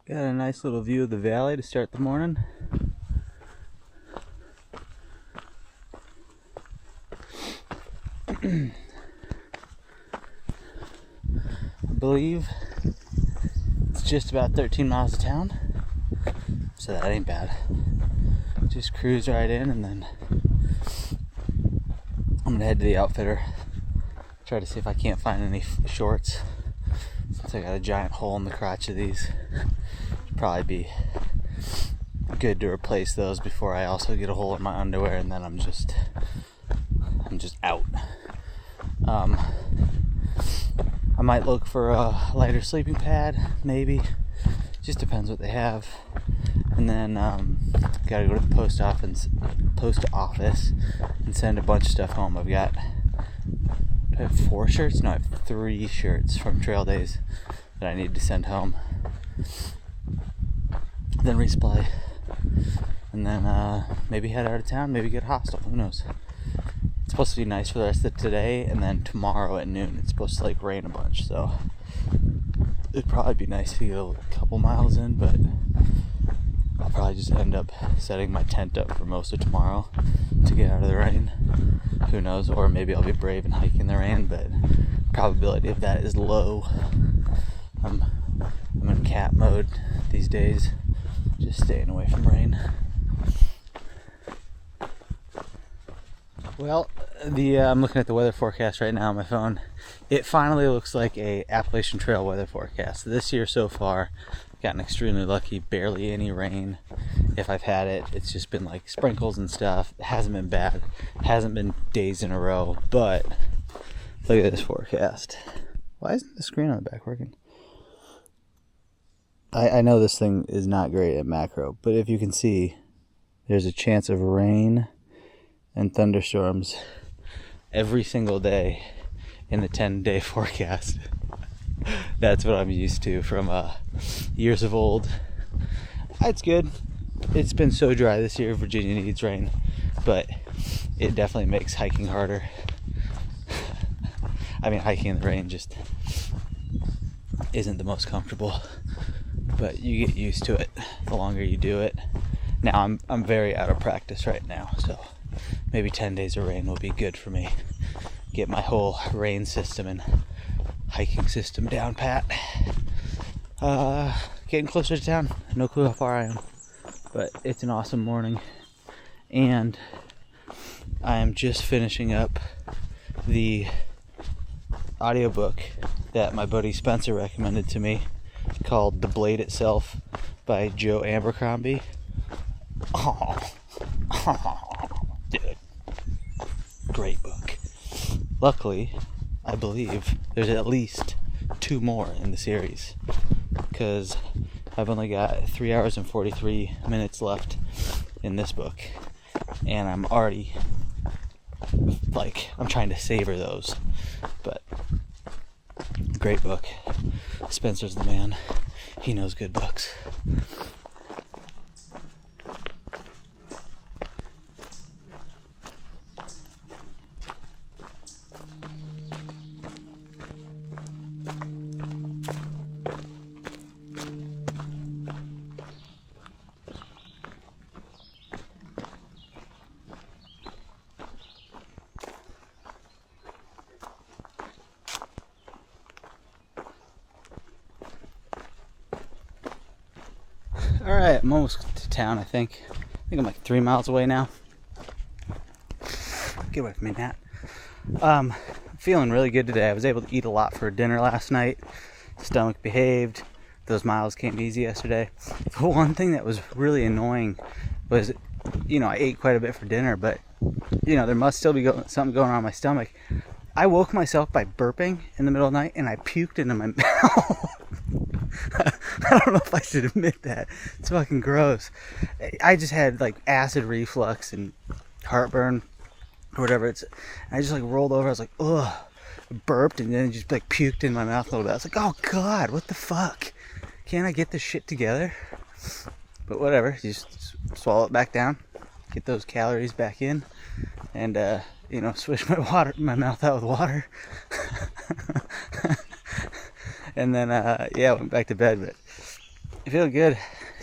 Got a nice little view of the valley to start the morning. I believe it's just about 13 miles of town, so that ain't bad. Just cruise right in, and then I'm gonna head to the outfitter, try to see if I can't find any shorts, since I got a giant hole in the crotch of these. Should probably be good to replace those before I also get a hole in my underwear, and then I'm just out. I might look for a lighter sleeping pad, maybe. Just depends what they have. And then gotta go to the post office and send a bunch of stuff home. Do I have 4 shirts? No, I have 3 shirts from trail days that I need to send home. Then resupply. And then maybe head out of town, maybe get hostile, who knows. It's supposed to be nice for the rest of today, and then tomorrow at noon it's supposed to rain a bunch, so it'd probably be nice to get a couple miles in, but I'll probably just end up setting my tent up for most of tomorrow to get out of the rain. Who knows, or maybe I'll be brave and hike in the rain, but probability of that is low. I'm in cat mode these days, just staying away from rain. Well, I'm looking at the weather forecast right now on my phone. It finally looks like a Appalachian Trail weather forecast. This year so far, I've gotten extremely lucky. Barely any rain. If I've had it, it's just been sprinkles and stuff. It hasn't been bad. It hasn't been days in a row. But look at this forecast. Why isn't the screen on the back working? I know this thing is not great at macro, but if you can see, there's a chance of rain and thunderstorms every single day in the 10-day forecast. That's what I'm used to from years of old. It's good. It's been so dry this year. Virginia needs rain, but it definitely makes hiking harder. I mean, hiking in the rain just isn't the most comfortable, but you get used to it the longer you do it. Now I'm very out of practice right now, so maybe 10 days of rain will be good for me. Get my whole rain system and hiking system down pat. Getting closer to town. No clue how far I am, but it's an awesome morning. And I am just finishing up the audiobook that my buddy Spencer recommended to me, called The Blade Itself by Joe Abercrombie. Oh, dude. Great book. Luckily, I believe there's at least 2 more in the series, because I've only got 3 hours and 43 minutes left in this book, and I'm already I'm trying to savor those. But great book. Spencer's the man. He knows good books. Alright, I'm almost to town, I think. I'm 3 miles away now. Get away from me, Nat. I'm feeling really good today. I was able to eat a lot for dinner last night. Stomach behaved. Those miles came easy yesterday. The one thing that was really annoying was, I ate quite a bit for dinner, but, there must still be something going on in my stomach. I woke myself by burping in the middle of the night, and I puked into my mouth. I don't know if I should admit that. It's fucking gross. I just had acid reflux and heartburn or whatever. I just rolled over. I was like, ugh, burped, and then just puked in my mouth a little bit. I was like, oh god, what the fuck? Can't I get this shit together? But whatever. You just swallow it back down, get those calories back in, and swish my mouth out with water. And then, went back to bed. But I feel good.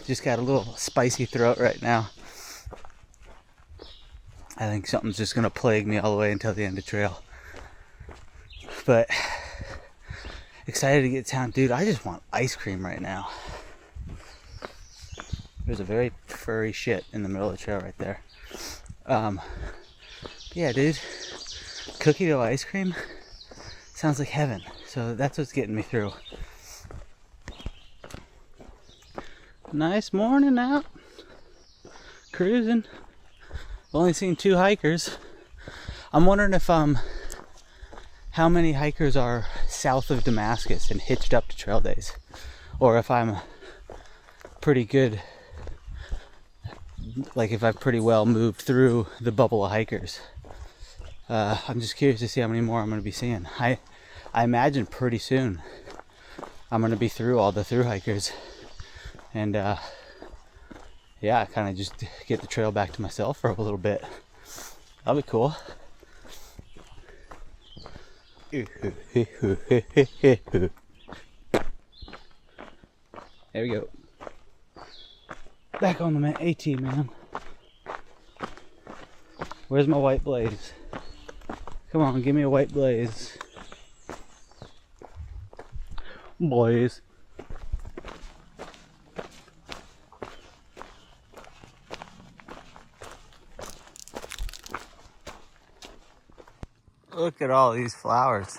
Just got a little spicy throat right now. I think something's just gonna plague me all the way until the end of trail. But excited to get to town. Dude, I just want ice cream right now. There's a very furry shit in the middle of the trail right there. Yeah, dude. Cookie dough ice cream sounds like heaven. So that's what's getting me through. Nice morning out. Cruising. Only seen 2 hikers. I'm wondering if how many hikers are south of Damascus and hitched up to trail days, or if I'm pretty good, like if I've pretty well moved through the bubble of hikers. I'm just curious to see how many more I'm going to be seeing. I imagine pretty soon I'm going to be through all the through hikers, and yeah, kind of just get the trail back to myself for a little bit. That'll be cool. There we go. Back on the AT, man. Where's my white blaze? Come on, give me a white blaze. Blaze. Look at all these flowers.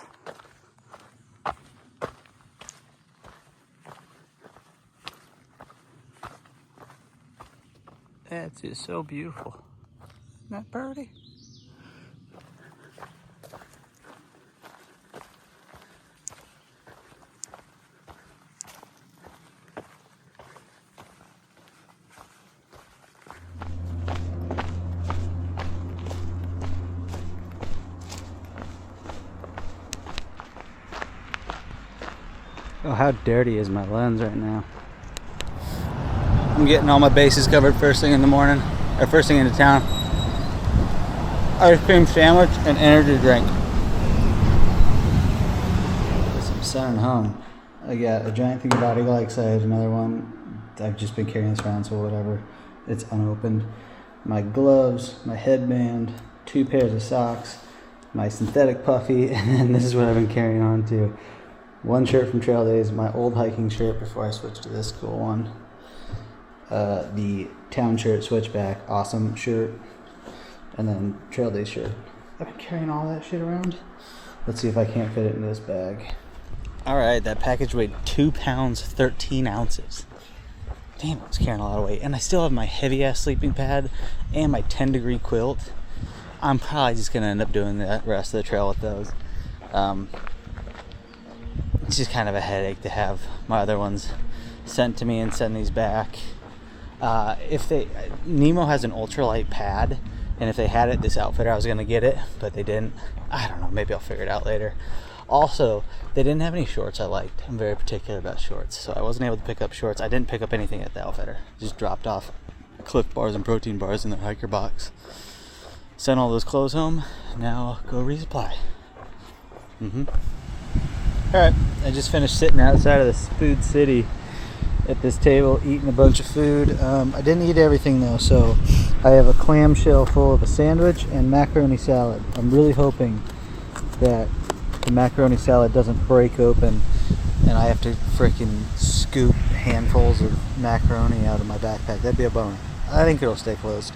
That's just so beautiful. Isn't that pretty? Oh, how dirty is my lens right now? I'm getting all my bases covered first thing in the morning, or first thing into town. Ice cream sandwich and energy drink. I'm sending home. I got a giant thing of body glycoside, another one. I've just been carrying this around, so whatever. It's unopened. My gloves, my headband, 2 pairs of socks, my synthetic puffy, and then this is what I've been carrying on too. 1 shirt from Trail Days, my old hiking shirt before I switched to this cool one. The town shirt, switchback, awesome shirt, and then Trail Days shirt. I've been carrying all that shit around. Let's see if I can't fit it in this bag. Alright, that package weighed 2 pounds, 13 ounces. Damn, I was carrying a lot of weight. And I still have my heavy ass sleeping pad and my 10-degree quilt. I'm probably just going to end up doing the rest of the trail with those. It's just kind of a headache to have my other ones sent to me and send these back. Nemo has an ultralight pad, and if they had it, this outfitter, I was going to get it, but they didn't. I don't know, maybe I'll figure it out later. Also, they didn't have any shorts I liked. I'm very particular about shorts, so I wasn't able to pick up shorts. I didn't pick up anything at the outfitter. Just dropped off Cliff bars and protein bars in their hiker box. Sent all those clothes home. Now go resupply. Alright, I just finished sitting outside of this food city at this table eating a bunch of food. I didn't eat everything though, so I have a clamshell full of a sandwich and macaroni salad. I'm really hoping that the macaroni salad doesn't break open and I have to freaking scoop handfuls of macaroni out of my backpack. That'd be a bummer. I think it'll stay closed.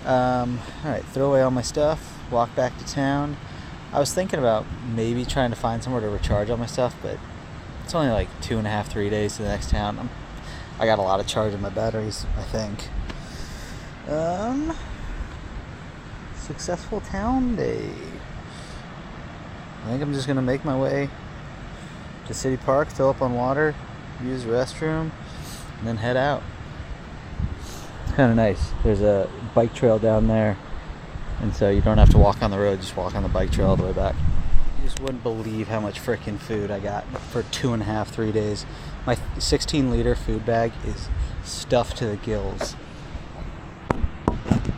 Alright, throw away all my stuff, walk back to town. I was thinking about maybe trying to find somewhere to recharge all my stuff, but it's only like 2.5, 3 days to the next town. I got a lot of charge in my batteries, I think. Successful town day. I think I'm just gonna make my way to City Park, fill up on water, use the restroom, and then head out. It's kind of nice. There's a bike trail down there, and so you don't have to walk on the road, just walk on the bike trail all the way back. You just wouldn't believe how much freaking food I got for 2.5, 3 days. My 16-liter food bag is stuffed to the gills.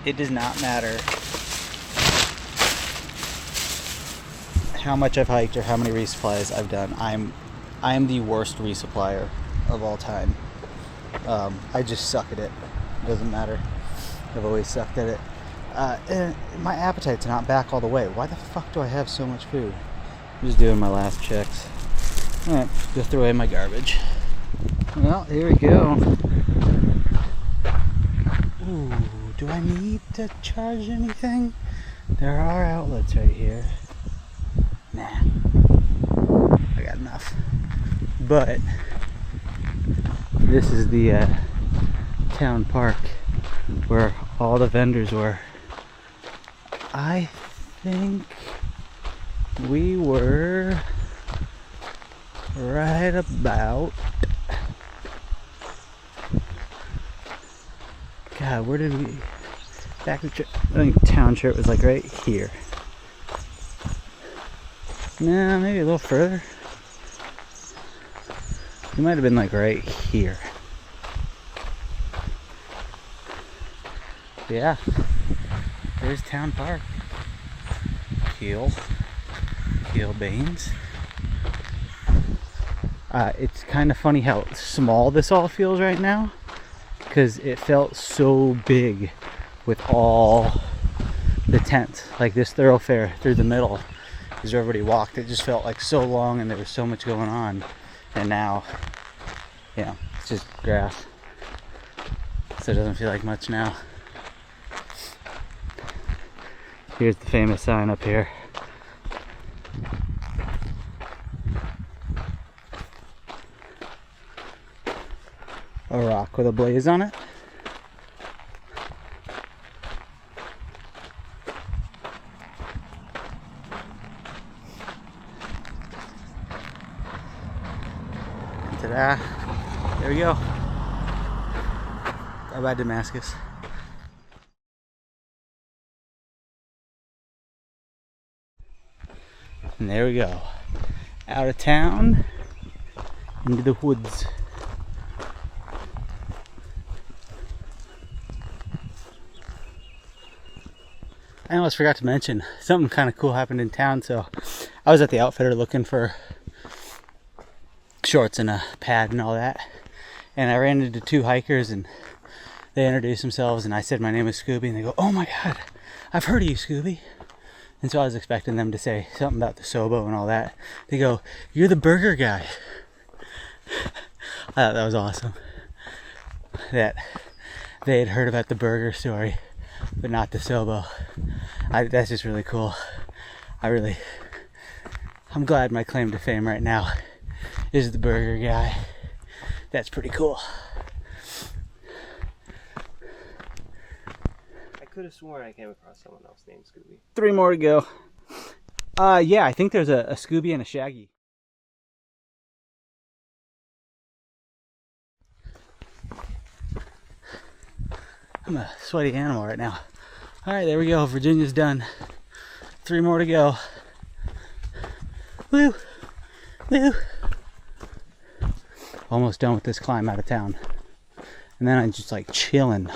It does not matter how much I've hiked or how many resupplies I've done. I am the worst resupplier of all time. I just suck at it. It doesn't matter. I've always sucked at it. And my appetite's not back all the way. Why the fuck do I have so much food? I'm just doing my last checks. Alright, go throw away my garbage. Well, here we go. Ooh, do I need to charge anything? There are outlets right here. Nah, I got enough. But this is the town park where all the vendors were. I think we were right about, God, where did we, back to, I think town shirt was like right here. No, maybe a little further. It might have been like right here. Yeah, there's town park. Keel Baines. It's kind of funny how small this all feels right now, because it felt so big with all the tents. Like this thoroughfare through the middle, as everybody walked, it just felt like so long and there was so much going on. And now, you know, it's just grass, so it doesn't feel like much now. Here's the famous sign up here. A rock with a blaze on it. And ta-da! There we go. Bye-bye, Damascus. And there we go. Out of town, into the woods. I almost forgot to mention, something kind of cool happened in town. So I was at the outfitter looking for shorts and a pad and all that. And I ran into two hikers and they introduced themselves and I said my name is Scooby and they go, "Oh my God, I've heard of you, Scooby." And so I was expecting them to say something about the Sobo and all that. They go, "You're the burger guy." I thought that was awesome. That they had heard about the burger story, but not the Sobo. That's just really cool. I'm glad my claim to fame right now is the burger guy. That's pretty cool. I could have sworn I came across someone else named Scooby. 3 more to go. Yeah, I think there's a Scooby and a Shaggy. I'm a sweaty animal right now. Alright, there we go. Virginia's done. 3 more to go. Woo! Woo! Almost done with this climb out of town. And then I'm just like chilling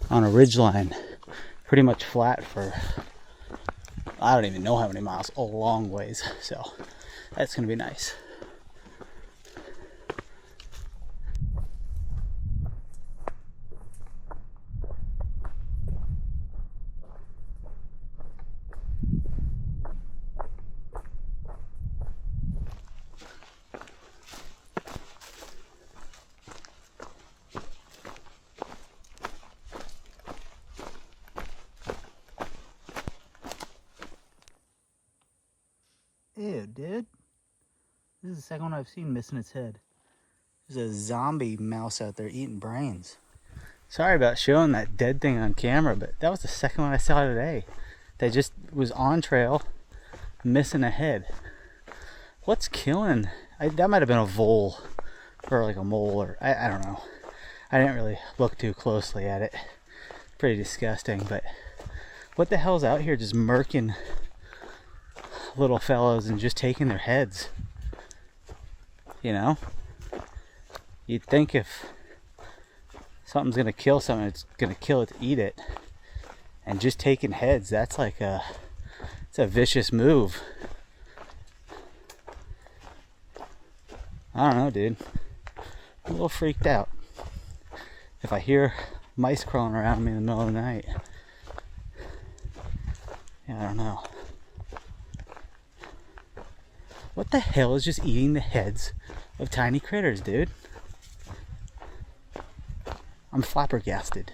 on a ridgeline. Pretty much flat for, I don't even know how many miles, a long ways. So that's gonna be nice. Ew, dude. This is the second one I've seen missing its head. There's a zombie mouse out there eating brains. Sorry about showing that dead thing on camera, but that was the second one I saw today. That just was on trail, missing a head. What's killing? That might have been a vole, or like a mole, or I don't know. I didn't really look too closely at it. Pretty disgusting, but what the hell's out here just murking little fellows and just taking their heads? You know, you'd think if something's gonna kill something, it's gonna kill it to eat it, and just taking heads, that's like it's a vicious move. I don't know, dude. I'm a little freaked out. if I hear mice crawling around me in the middle of the night. Yeah, I don't know. What the hell is just eating the heads of tiny critters, dude? I'm flabbergasted.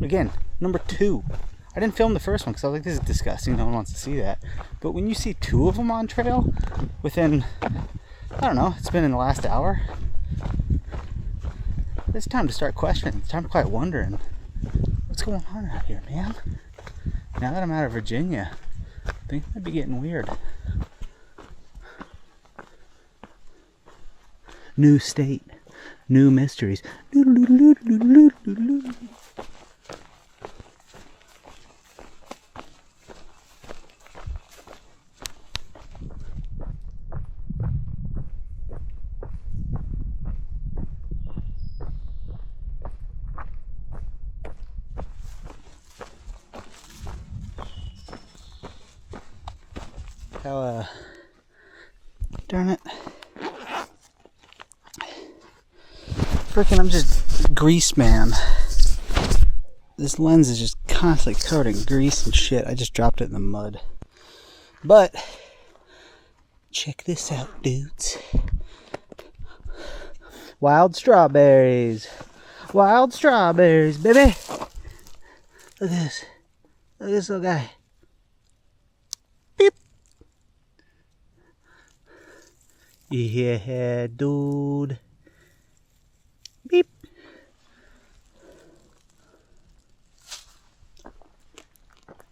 Again, number 2. I didn't film the first one because I was like, this is disgusting. No one wants to see that. But when you see 2 of them on trail within, I don't know, it's been in the last hour. It's time to start questioning. It's time to start wondering, what's going on out here, man? Now that I'm out of Virginia, things might be getting weird. New state, new mysteries. How, darn it. Frickin', I'm just grease man. This lens is just constantly covered in grease and shit. I just dropped it in the mud. But, check this out, dudes. Wild strawberries. Wild strawberries, baby. Look at this. Look at this little guy. Beep. Yeah, dude. Beep.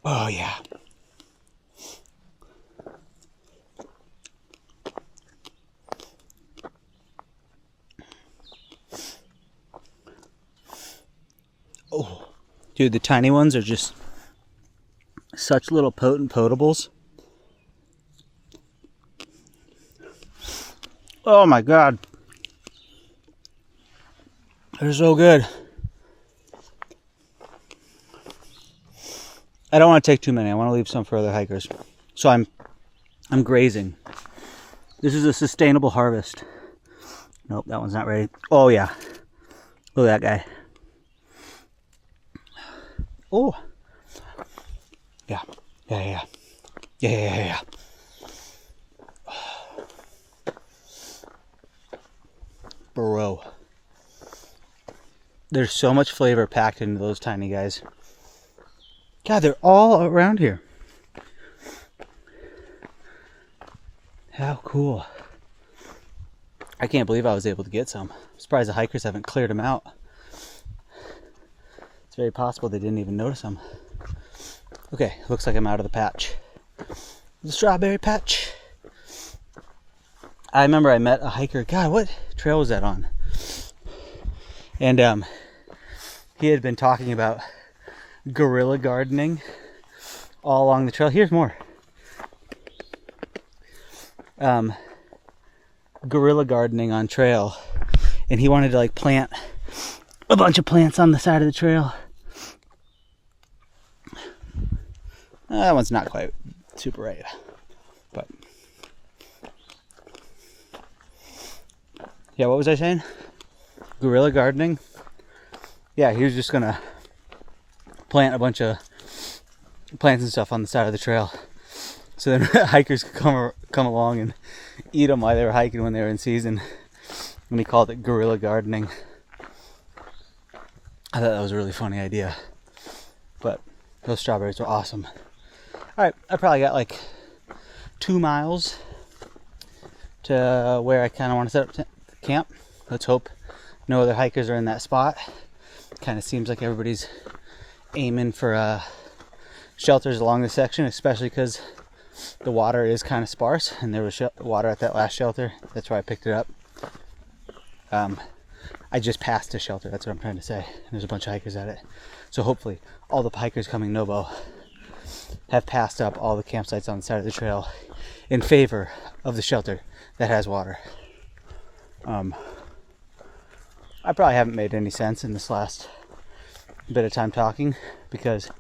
Oh, yeah. Oh, dude, the tiny ones are just such little potent potables. Oh my god. They're so good. I don't want to take too many. I want to leave some for other hikers. So I'm grazing. This is a sustainable harvest. Nope, that one's not ready. Oh yeah. Look at that guy. Oh. Yeah. Yeah. Bro. There's so much flavor packed into those tiny guys. God, they're all around here. How cool. I can't believe I was able to get some. I'm surprised the hikers haven't cleared them out. It's very possible they didn't even notice them. Okay, looks like I'm out of the patch. The strawberry patch. I remember I met a hiker. God, what trail was that on? And he had been talking about guerrilla gardening all along the trail. Here's more. Guerrilla gardening on trail. And he wanted to like plant a bunch of plants on the side of the trail. That one's not quite super right. But yeah, what was I saying? Guerrilla gardening. Yeah, he was just gonna plant a bunch of plants and stuff on the side of the trail, so then hikers could come along and eat them while they were hiking when they were in season. And he called it guerrilla gardening. I thought that was a really funny idea. But those strawberries were awesome. All right, I probably got like 2 miles to where I kind of want to set up camp. Let's hope no other hikers are in that spot. Kind of seems like everybody's aiming for shelters along this section, especially because the water is kind of sparse, and there was water at that last shelter. That's why I picked it up. I just passed a shelter, that's what I'm trying to say. There's a bunch of hikers at it. So hopefully all the hikers coming Nobo have passed up all the campsites on the side of the trail in favor of the shelter that has water. I probably haven't made any sense in this last bit of time talking because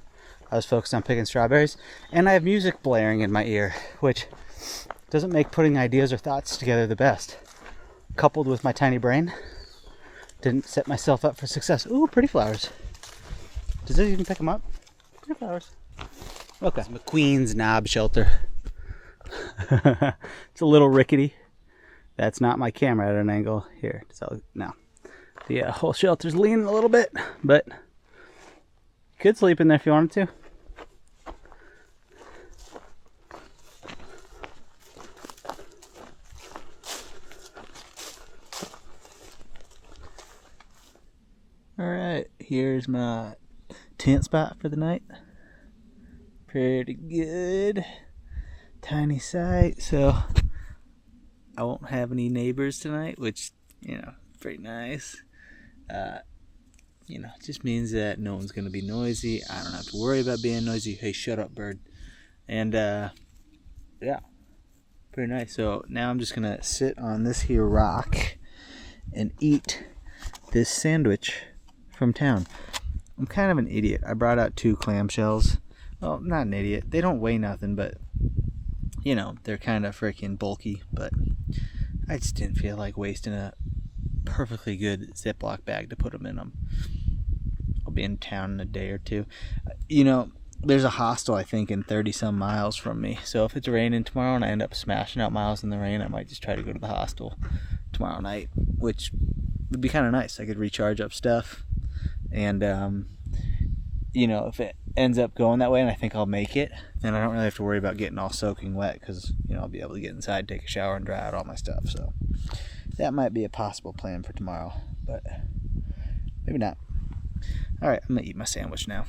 I was focused on picking strawberries, and I have music blaring in my ear, which doesn't make putting ideas or thoughts together the best. Coupled with my tiny brain, didn't set myself up for success. Ooh, pretty flowers. Does it even pick them up? Pretty flowers. Okay. It's McQueen's knob shelter. It's a little rickety. That's not my camera at an angle. Here, so no. The whole shelter's leaning a little bit, but you could sleep in there if you wanted to. Alright, here's my tent spot for the night. Pretty good. Tiny site, so I won't have any neighbors tonight, which, you know, pretty nice. You know, it just means that no one's gonna be noisy. I don't have to worry about being noisy. Hey, shut up, bird. And yeah, pretty nice. So now I'm just gonna sit on this here rock and eat this sandwich from town. I'm kind of an idiot. I brought out 2 clamshells. Well, not an idiot. They don't weigh nothing, but you know, they're kind of freaking bulky. But I just didn't feel like wasting a perfectly good Ziploc bag to put them in them. I'll be in town in a day or two. You know, there's a hostel I think in 30 some miles from me. So if it's raining tomorrow and I end up smashing out miles in the rain, I might just try to go to the hostel tomorrow night, which would be kind of nice. I could recharge up stuff. And you know, if it ends up going that way and I think I'll make it, then I don't really have to worry about getting all soaking wet, because you know, I'll be able to get inside, take a shower, and dry out all my stuff. So that might be a possible plan for tomorrow, but maybe not. All right, I'm gonna eat my sandwich now.